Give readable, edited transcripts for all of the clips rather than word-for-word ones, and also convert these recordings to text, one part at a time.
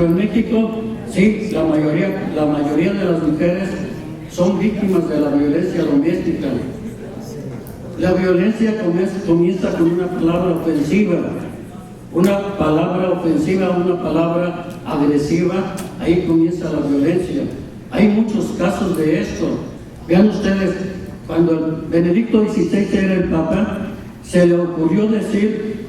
En México, sí, la mayoría de las mujeres son víctimas de la violencia doméstica. La violencia comienza con una palabra ofensiva, una palabra agresiva, ahí comienza la violencia. Hay muchos casos de esto. Vean ustedes, cuando Benedicto XVI era el Papa, se le ocurrió decir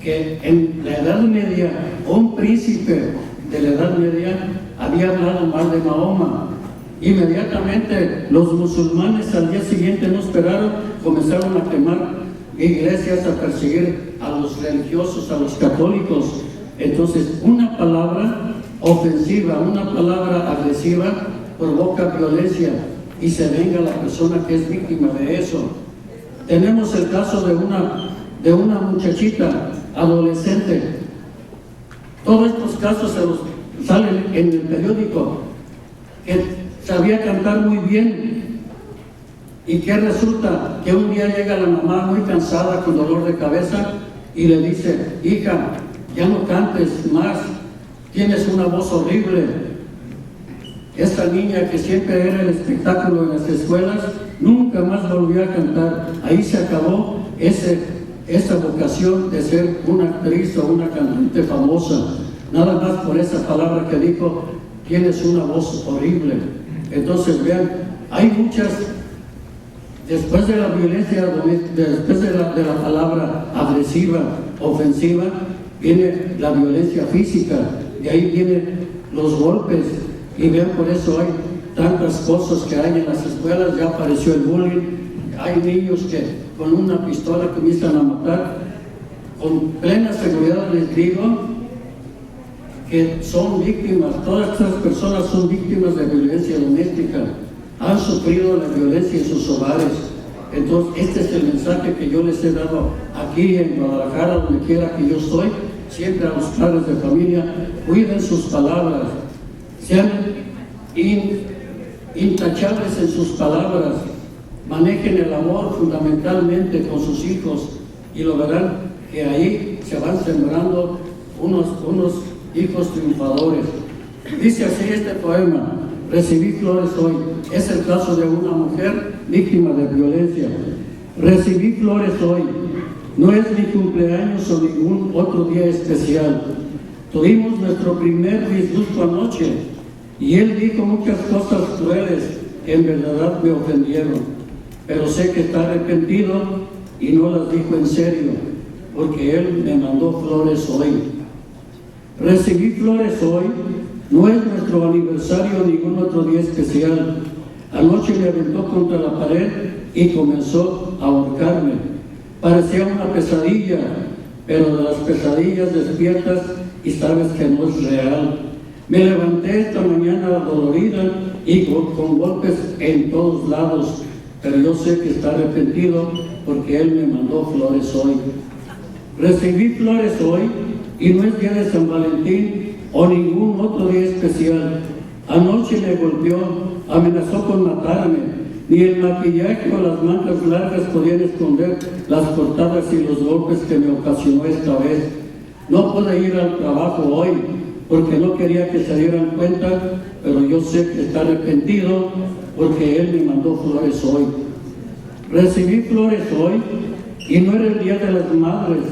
que en la Edad Media un príncipe de la Edad Media había hablado mal de Mahoma. Inmediatamente los musulmanes al día siguiente no esperaron, comenzaron a quemar iglesias, a perseguir a los religiosos, a los católicos. Entonces, una palabra ofensiva, una palabra agresiva provoca violencia y se venga la persona que es víctima de eso. Tenemos el caso de una muchachita adolescente. Todos estos casos salen en el periódico, que sabía cantar muy bien y que resulta que un día llega la mamá muy cansada con dolor de cabeza y le dice: hija, ya no cantes más, tienes una voz horrible. Esta niña que siempre era el espectáculo en las escuelas nunca más volvió a cantar. Ahí se acabó esa vocación de ser una actriz o una cantante famosa, nada más por esa palabra que dijo: tienes una voz horrible. Entonces vean, hay muchas, después de la violencia, después de la palabra agresiva, ofensiva, viene la violencia física, de ahí vienen los golpes, y vean, por eso hay tantas cosas que hay en las escuelas. Ya apareció el bullying, hay niños que con una pistola comienzan a matar. Con plena seguridad les digo que son víctimas, todas estas personas son víctimas de violencia doméstica, han sufrido la violencia en sus hogares. Entonces, este es el mensaje que yo les he dado aquí en Guadalajara, donde quiera que yo estoy, siempre a los padres de familia: cuiden sus palabras, sean intachables en sus palabras, manejen el amor fundamentalmente con sus hijos, y lo verán que ahí se van sembrando unos hijos triunfadores. Dice así este poema: recibí flores hoy. Es el caso de una mujer víctima de violencia. Recibí flores hoy. No es mi cumpleaños o ningún otro día especial. Tuvimos nuestro primer disgusto anoche y él dijo muchas cosas crueles que en verdad me ofendieron, pero sé que está arrepentido y no las dijo en serio, porque él me mandó flores hoy. Recibí flores hoy. No es nuestro aniversario o ningún otro día especial. Anoche me aventó contra la pared y comenzó a ahorcarme. Parecía una pesadilla, pero de las pesadillas despiertas y sabes que no es real. Me levanté esta mañana dolorida y con golpes en todos lados, pero yo sé que está arrepentido porque él me mandó flores hoy. Recibí flores hoy y no es día de San Valentín o ningún otro día especial. Anoche me golpeó, amenazó con matarme. Ni el maquillaje o las mangas largas podían esconder las cortadas y los golpes que me ocasionó esta vez. No pude ir al trabajo hoy porque no quería que se dieran cuenta, pero yo sé que está arrepentido porque él me mandó flores hoy. Recibí flores hoy y no era el día de las madres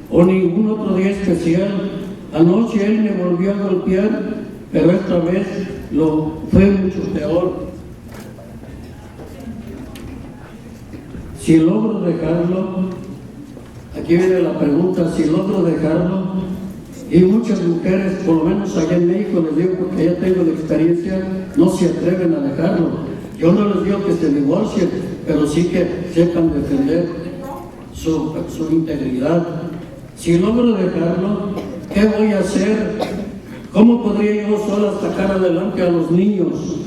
o ningún otro día especial. Anoche él me volvió a golpear, pero esta vez fue mucho peor. Si logro dejarlo, aquí viene la pregunta: si logro dejarlo, y muchas mujeres, por lo menos allá en México, les digo porque ya tengo la experiencia, no se atreven a dejarlo. Yo no les digo que se divorcien, pero sí que sepan defender su integridad. Si logro dejarlo, ¿qué voy a hacer? ¿Cómo podría yo sola sacar adelante a los niños?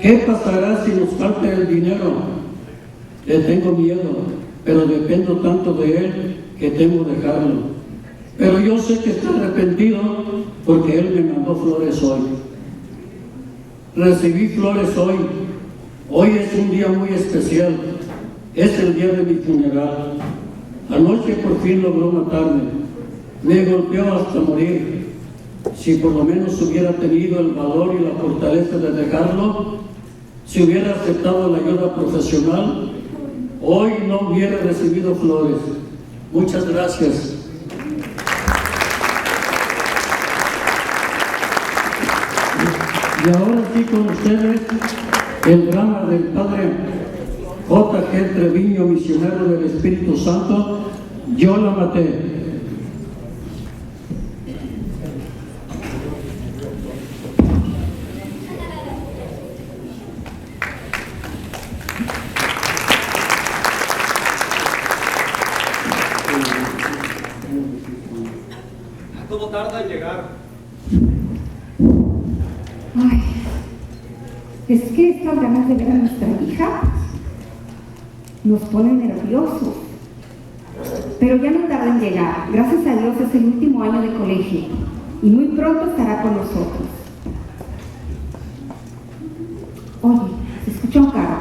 ¿Qué pasará si nos falta el dinero? Le tengo miedo, pero dependo tanto de él que temo dejarlo. Pero yo sé que está arrepentido porque él me mandó flores hoy. Recibí flores hoy. Hoy es un día muy especial. Es el día de mi funeral. Anoche por fin logró matarme. Me golpeó hasta morir. si por lo menos hubiera tenido el valor y la fortaleza de dejarlo, si hubiera aceptado la ayuda profesional, hoy no hubiera recibido flores. Muchas gracias. Y ahora sí con ustedes el drama del padre J.G. Treviño, misionero del Espíritu Santo, Yo la maté. ¿Cómo tarda en llegar? Ay, es que estas ganas de ver a nuestra hija nos ponen nerviosos. Pero ya no tarda en llegar. Gracias a Dios es el último año de colegio y muy pronto estará con nosotros. Oye, se escucha un carro.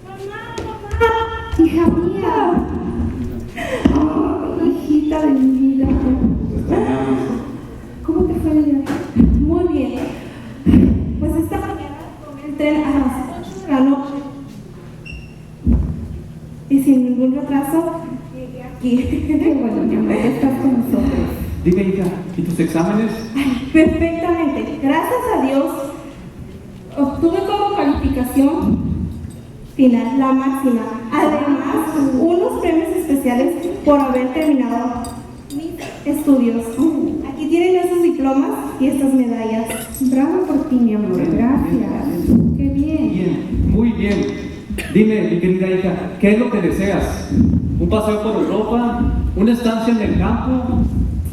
¡Mamá! ¡Hija mía! ¡Ay, hijita de mi vida! ¿Cómo te fue el día? Muy bien. Pues esta mañana tomé el tren a las 8 de la noche. Y sin ningún retraso, llegué aquí. Qué bueno, mi amor, ya estás con nosotros. Dime, hija, ¿y tus exámenes? Ay, perfectamente. Gracias a Dios, obtuve como calificación final la máxima. Además, unos premios especiales por haber terminado mis estudios. Aquí tienen esos diplomas y estas medallas. Bravo por ti, mi amor, gracias. Qué bien. Bien, muy bien. Dime, mi querida hija, ¿qué es lo que deseas? ¿Un paseo por Europa? ¿Una estancia en el campo?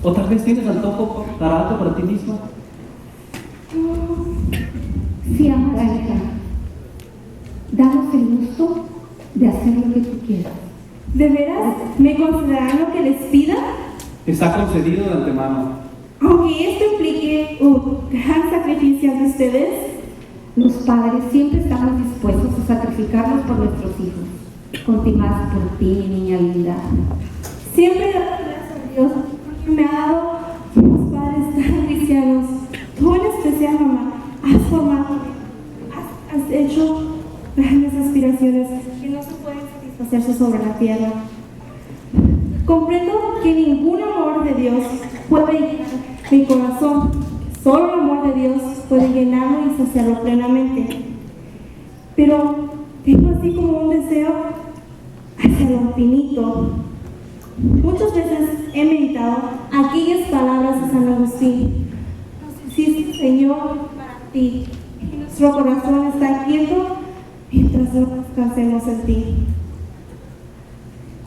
¿O tal vez tienes antojo barato para ti misma? Sí, amada hija, danos el gusto de hacer lo que tú quieras. ¿De veras me considerarán lo que les pida? Está concedido de antemano. Aunque esto implique un gran sacrificio ante ustedes, Los padres siempre estamos dispuestos a sacrificarnos por nuestros hijos. Continuamos por ti, niña linda. siempre doy gracias a Dios porque me ha dado unos padres tan cristianos. Tú en especial, mamá, has formado, has hecho grandes aspiraciones que no se pueden satisfacerse sobre la tierra. Comprendo que ningún amor de Dios puede llenar mi corazón. Solo el amor de Dios puede llenarlo y saciarlo plenamente. Pero tengo así como un deseo hacia lo infinito. Muchas veces he meditado aquellas palabras de San Agustín. Nos hiciste, Señor, para ti, y nuestro corazón está quieto mientras nos descansemos en ti.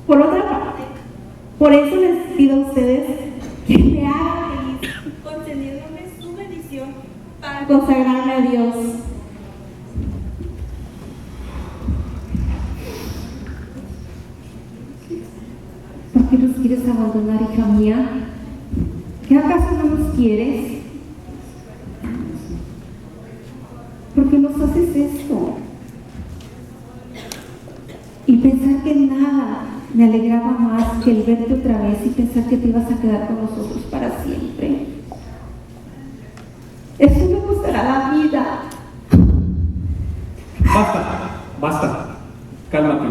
Por otra parte, por eso les pido a ustedes que me hagan feliz, concediéndome su bendición para consagrarme a Dios. ¿Por qué nos quieres abandonar, hija mía? ¿Qué acaso no nos quieres? ¿Por qué nos haces esto? Y pensar que nada me alegraba más que el verte otra vez y pensar que te ibas a quedar con nosotros para siempre. Eso me costará la vida. Basta, basta. Cálmate.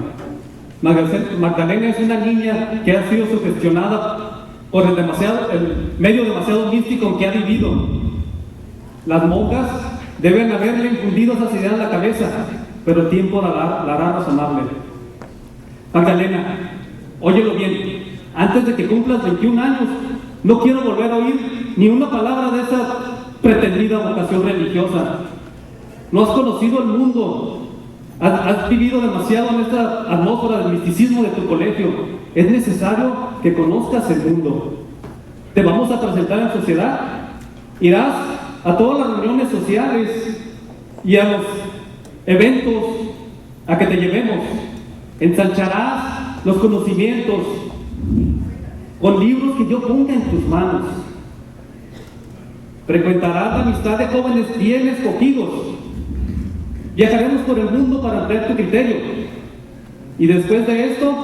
Magdalena es una niña que ha sido sugestionada por el medio demasiado místico en que ha vivido. Las monjas deben haberle infundido esas ideas en la cabeza, pero el tiempo la hará razonable. Magdalena, óyelo bien, antes de que cumplas 21 años, no quiero volver a oír ni una palabra de esa pretendida vocación religiosa. No has conocido el mundo, has vivido demasiado en esta atmósfera del misticismo de tu colegio. Es necesario que conozcas el mundo. Te vamos a presentar en sociedad, irás a todas las reuniones sociales y a los eventos a que te llevemos. Ensancharás los conocimientos con libros que yo ponga en tus manos. Frecuentarás la amistad de jóvenes bien escogidos. Viajaremos por el mundo para ampliar tu criterio. Y después de esto,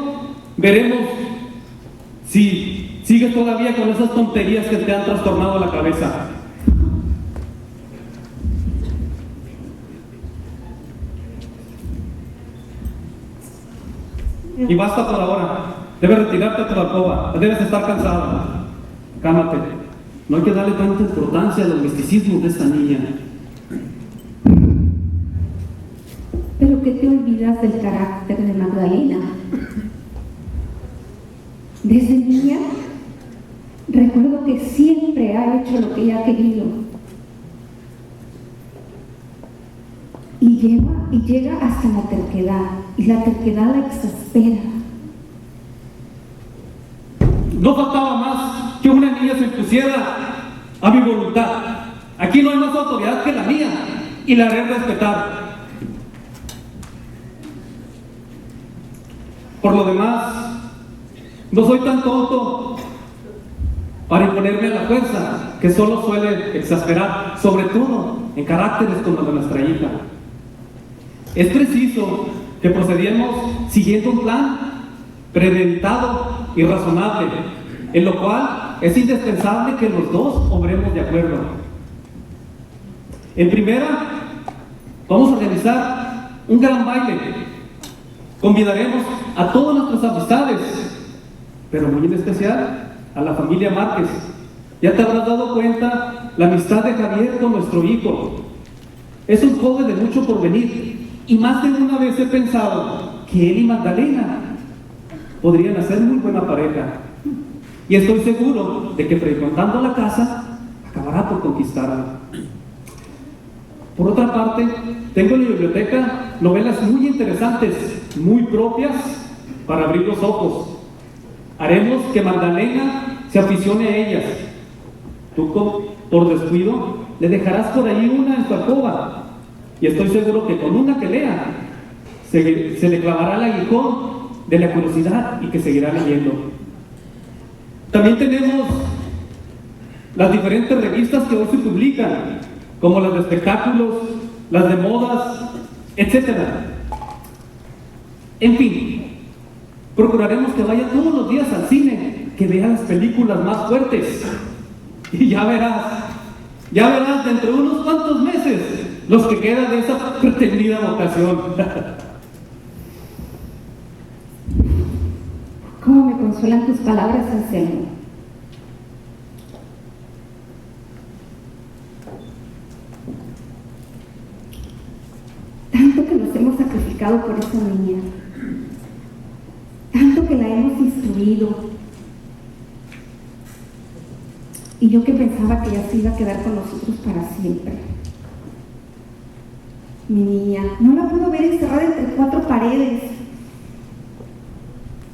veremos si Sigues todavía con esas tonterías que te han trastornado la cabeza. Y basta por ahora. Debes retirarte a tu alcoba. Debes estar cansada. Cálmate. No hay que darle tanta importancia a los misticismos de esta niña. Pero que te olvidas del carácter de Magdalena. Desde niña, recuerdo que siempre ha hecho lo que ella ha querido. Y llega hasta la terquedad, y la terquedad la exaspera. No faltaba más que una niña se impusiera a mi voluntad. Aquí no hay más autoridad que la mía, y la haré respetar. Por lo demás, no soy tan tonto para imponerme a la fuerza, que solo suele exasperar, sobre todo en caracteres como el de nuestra hija. Es preciso que procedamos siguiendo un plan premeditado y razonable, en lo cual es indispensable que los dos obremos de acuerdo. En primera, vamos a realizar un gran baile. Convidaremos a todas nuestras amistades, pero muy en especial a la familia Márquez. Ya te habrás dado cuenta la amistad de Javier con nuestro hijo. Es un joven de mucho porvenir, y más de una vez he pensado que él y Magdalena podrían hacer muy buena pareja. Y estoy seguro de que frecuentando la casa acabará por conquistarla. Por otra parte, tengo en la biblioteca novelas muy interesantes, muy propias para abrir los ojos. Haremos que Magdalena se aficione a ellas. Tú, por descuido, le dejarás por ahí una en su alcoba. Y estoy seguro que con una que lea, se le clavará el aguijón de la curiosidad y que seguirá leyendo. También tenemos las diferentes revistas que hoy se publican, como las de espectáculos, las de modas, etc. En fin, procuraremos que vaya todos los días al cine, que vea las películas más fuertes. Y ya verás dentro de unos cuantos meses los que quedan de esa pretendida vocación. ¿Cómo me consuelan tus palabras, Anselmo? Tanto que nos hemos sacrificado por esa niña, tanto que la hemos instruido, y yo que pensaba que ella se iba a quedar con nosotros para siempre. Mi niña, no la puedo ver encerrada entre cuatro paredes,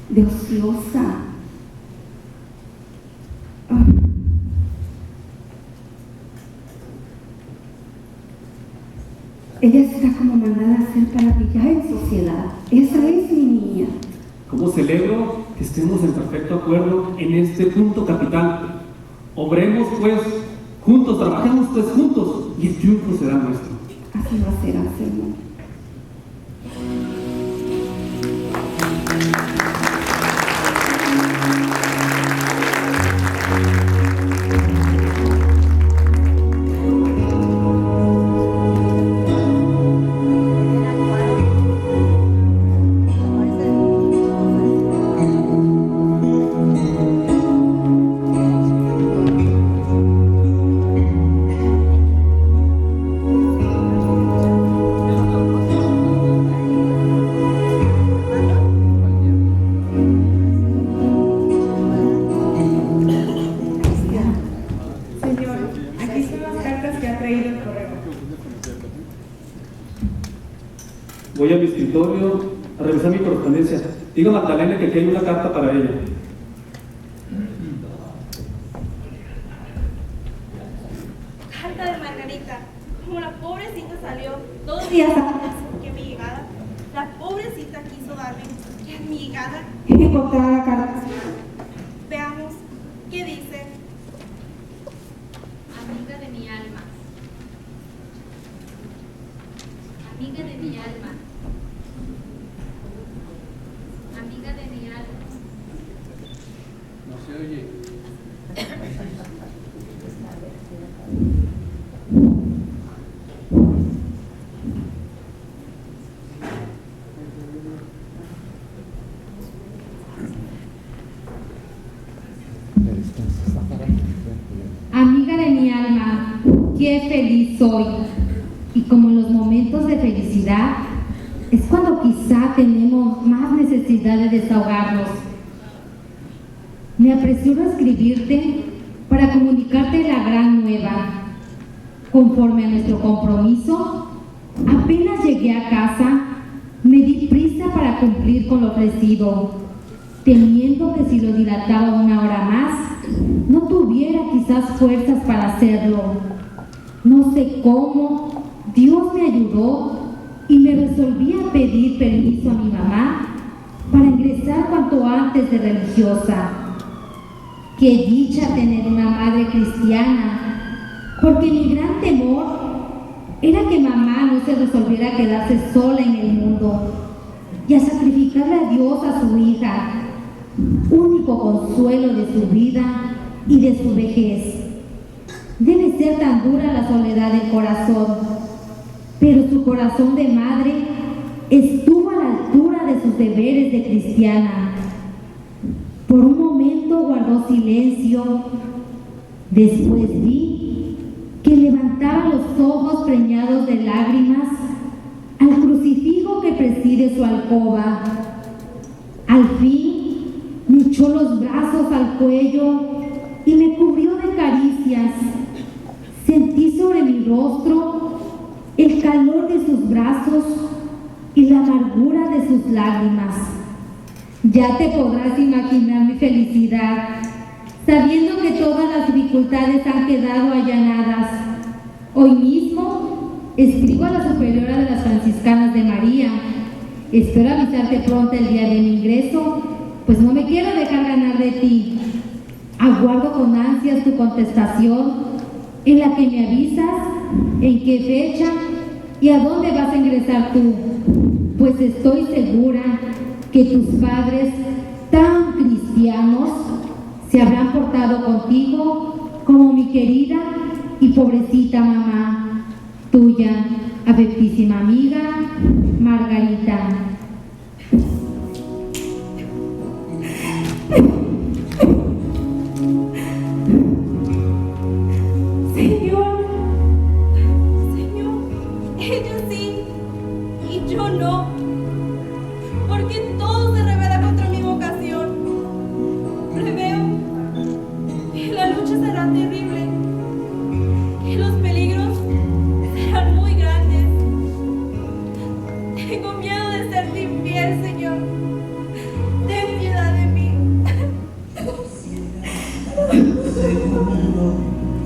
de ociosa. Ella está como mandada a hacer para brillar en sociedad. Esa es mi niña. Como celebro que estemos en perfecto acuerdo en este punto capital. Obremos pues juntos, trabajemos pues juntos, y el triunfo será nuestro. Así va a ser, Anselmo. Voy a mi escritorio a revisar mi correspondencia. Diga a Magdalena que aquí hay una carta para ella. Carta de Margarita. Como la pobrecita salió 2 días antes que mi llegada, la pobrecita quiso darme que en mi llegada encontrara la carta. Veamos qué dice. Amiga de mi alma. Amiga de mi alma. Amiga de mi alma. No se oye. mi alma, qué feliz soy. Y como en los momentos de felicidad, es cuando quizá tenemos más necesidad de desahogarnos. Me apresuro a escribirte para comunicarte la gran nueva. Conforme a nuestro compromiso, apenas llegué a casa, me di prisa para cumplir con lo ofrecido, temiendo que si lo dilataba una hora más, no tuviera quizás fuerzas para hacerlo. No sé cómo, Dios me ayudó y me resolví a pedir permiso a mi mamá para ingresar cuanto antes de religiosa. Qué dicha tener una madre cristiana, porque mi gran temor era que mamá no se resolviera a quedarse sola en el mundo y a sacrificarle a Dios a su hija, único consuelo de su vida y de su vejez. Debe ser tan dura la soledad del corazón, pero su corazón de madre estuvo a la altura de sus deberes de cristiana. Por un momento guardó silencio, después vi que levantaba los ojos preñados de lágrimas al crucifijo que preside su alcoba. Al fin me echó los brazos al cuello y me cubrió de caricias. Sentí sobre mi rostro el calor de sus brazos y la amargura de sus lágrimas. Ya te podrás imaginar mi felicidad, sabiendo que todas las dificultades han quedado allanadas. Hoy mismo escribo a la superiora de las franciscanas de María. Espero avisarte pronto el día de mi ingreso, pues no me quiero dejar ganar de ti. Aguardo con ansias tu contestación, en la que me avisas en qué fecha y a dónde vas a ingresar tú, pues estoy segura que tus padres tan cristianos se habrán portado contigo como mi querida y pobrecita mamá, tuya, afectísima amiga, Margarita. Señor, ella sí y yo no, porque todo se revela contra mi vocación. Preveo que la lucha será terrible, que los peligros serán muy grandes. Tengo miedo de serte infiel, Señor. Ten piedad de mí.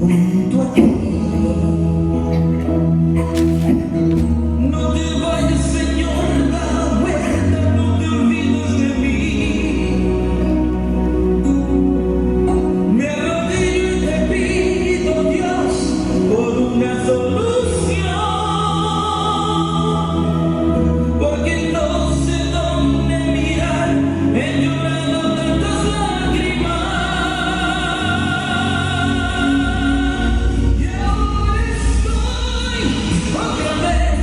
Junto a ti. No te vayas, Señor, da vuelta, no te olvides de mí. Me arrodillo y te pido, Dios, por una solución, porque no sé dónde mirar, llorando tantas lágrimas. Y ahora estoy otra vez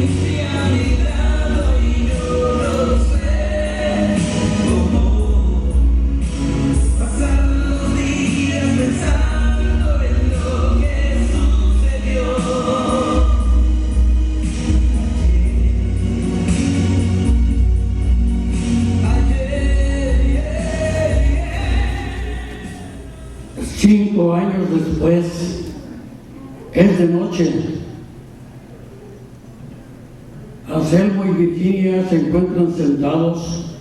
infianidad, y yo no sé cómo pasar los días pensando en lo que sucedió. Ayer. 5 años después, es de noche. Anselmo y Virginia se encuentran sentados,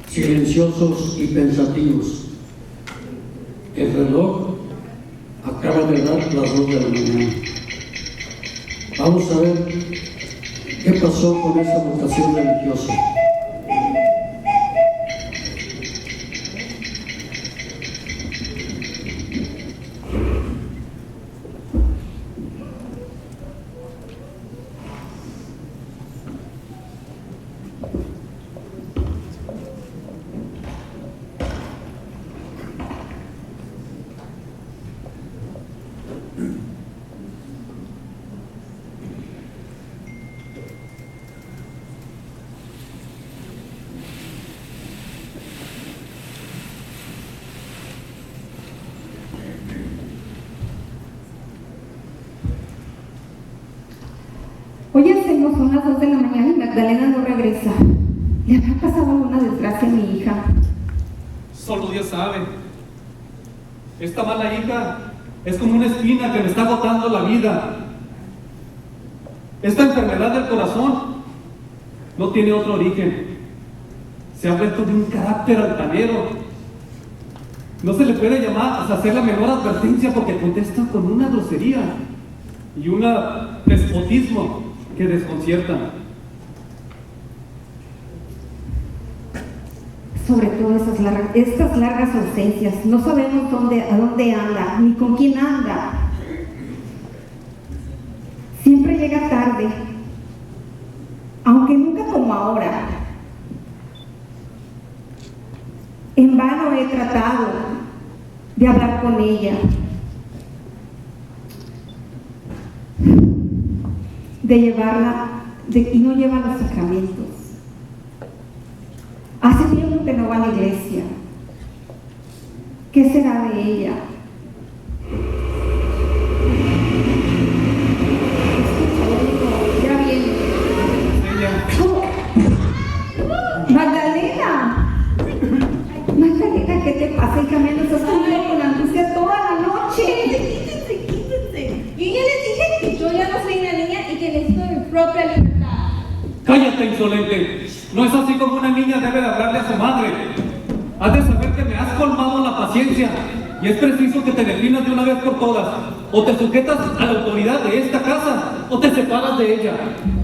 silenciosos y pensativos. El reloj acaba de dar las 2 de la mañana. Vamos a ver qué pasó con esa vocación religiosa. Hoy hacemos son las 2 de la mañana y Magdalena no regresa. ¿Le habrá pasado alguna desgracia a mi hija? Solo Dios sabe. Esta mala hija es como una espina que me está agotando la vida. Esta enfermedad del corazón no tiene otro origen. Se ha vuelto de un carácter altanero. No se le puede llamar a hacer la menor advertencia porque contesta con una grosería y un despotismo que desconciertan. Sobre todo estas largas ausencias. No sabemos a dónde anda, ni con quién anda. Siempre llega tarde, aunque nunca como ahora. En vano he tratado de hablar con ella, de llevarla, y no lleva los sacramentos. Hace tiempo que no va a la iglesia. ¿Qué será de ella? Ya viene. Magdalena, ¿qué te pasa? Hija mía, nos has tenido con angustia toda la noche. Quítense. Yo ya les dije que yo ya no soy una niña y que necesito mi propia libertad. ¡Cállate, insolente! No es así como una niña debe de hablarle a su madre. Has de saber que me has colmado la paciencia y es preciso que te definas de una vez por todas. O te sujetas a la autoridad de esta casa o te separas de ella.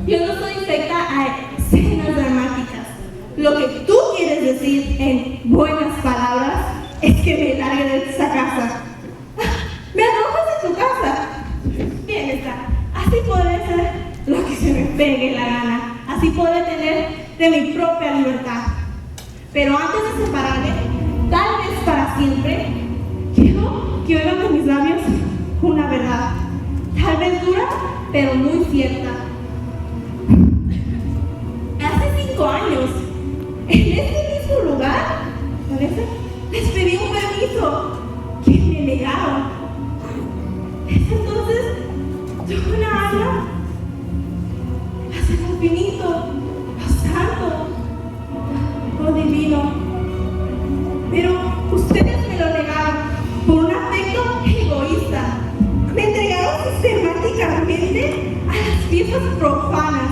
Yo no soy secta a escenas dramáticas. Lo que tú quieres decir en buenas palabras es que me largue de esta casa. ¿Me alojas en tu casa? Bien está. Así podré hacer lo que se me pegue la gana. Así podré tener de mi propia libertad. Pero antes de separarme, tal vez para siempre, quiero que oigan de mis labios una verdad. Tal vez dura, pero muy cierta. Hace 5 años, en este mismo lugar, les pedí un permiso que me negaron. Desde entonces, tuve una alma hacia lo infinito, lo santo, lo divino. Pero ustedes me lo negaron por un afecto egoísta. Me entregaron sistemáticamente a las fiestas profanas,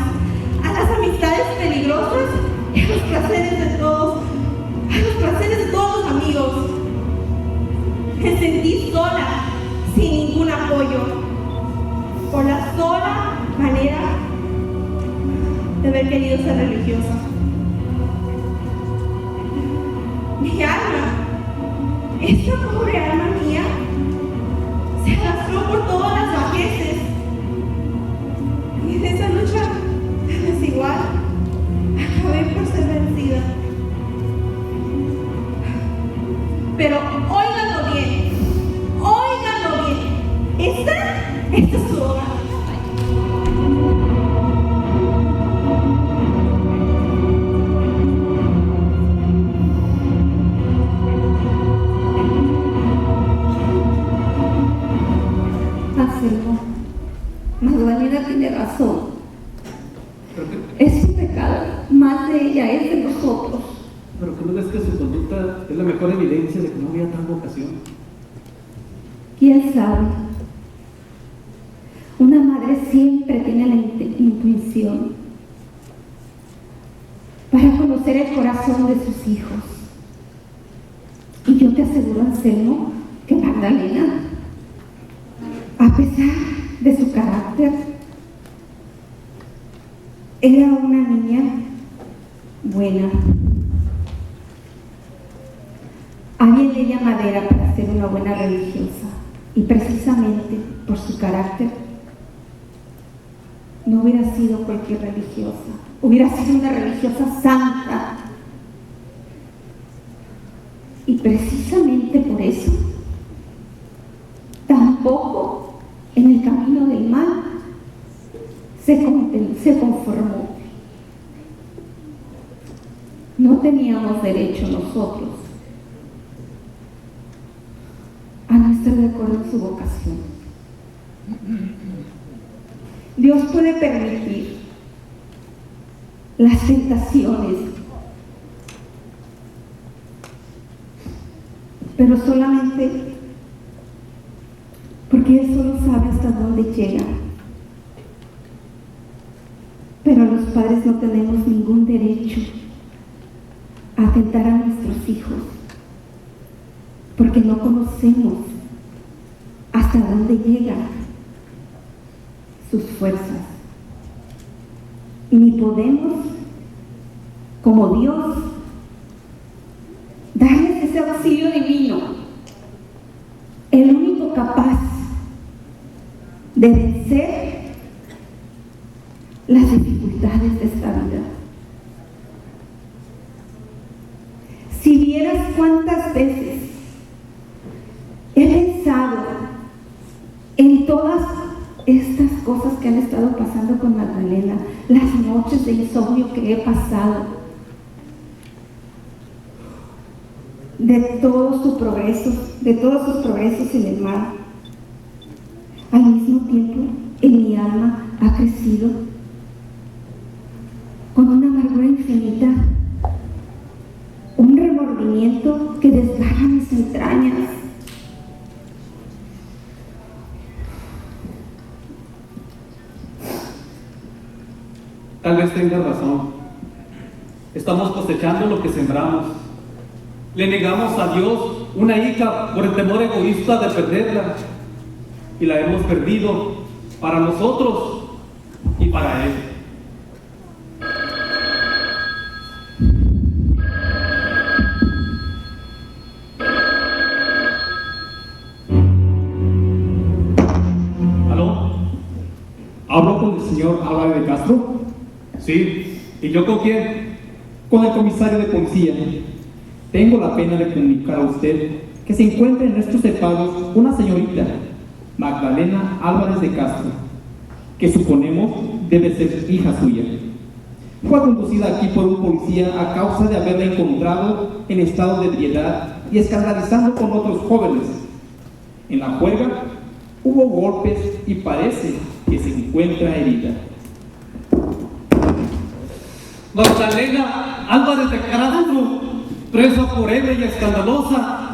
a las amistades peligrosas y a los placeres de todos los amigos. Me sentí sola, sin ningún apoyo, por la sola manera de haber querido ser religiosa. Mi alma, esta pobre alma mía, se arrastró por todas las bajeces. Y en esa lucha desigual, acabé por ser vencida. Pero óiganlo bien, esta es su hogar. Magdalena tiene razón. Es su pecado, más de ella es de nosotros. Pero que no ves que su conducta es la mejor evidencia de que no había tal vocación. ¿Quién sabe? Una madre siempre tiene la intuición para conocer el corazón de sus hijos. Y yo te aseguro, Anselmo, que Magdalena, a pesar de su carácter, era una niña buena. Alguien le ella madera para ser una buena religiosa, y precisamente por su carácter no hubiera sido cualquier religiosa, hubiera sido una religiosa santa. Y precisamente por eso tampoco en el camino del mal se conformó. No teníamos derecho nosotros a no estar de acuerdo en su vocación. Dios puede permitir las tentaciones, pero solamente porque Él solo sabe hasta dónde llega. Pero los padres no tenemos ningún derecho a atentar a nuestros hijos, porque no conocemos hasta dónde llegan sus fuerzas. Ni podemos, como Dios, darles ese auxilio divino, el único capaz de vencer las dificultades de esta vida. Si vieras cuántas veces he pensado en todas estas cosas que han estado pasando con Magdalena, las noches de insomnio que he pasado, de todos sus progresos en el mar, al mismo tiempo en mi alma ha crecido con una amargura infinita, un remordimiento que desgarra mis entrañas. Tal vez tenga razón. Estamos cosechando lo que sembramos. Le negamos a Dios una hija por el temor egoísta de perderla. Y la hemos perdido para nosotros y para Él. ¿Aló? ¿Hablo con el señor Álvarez de Castro? Sí. ¿Y yo con quién? Con el comisario de policía. Tengo la pena de comunicar a usted que se encuentra en nuestros cepados una señorita, Magdalena Álvarez de Castro, que suponemos debe ser hija suya. Fue conducida aquí por un policía a causa de haberla encontrado en estado de ebriedad y escandalizando con otros jóvenes. En la juega hubo golpes y parece que se encuentra herida. Magdalena Álvarez de Castro, presa por ebria y escandalosa,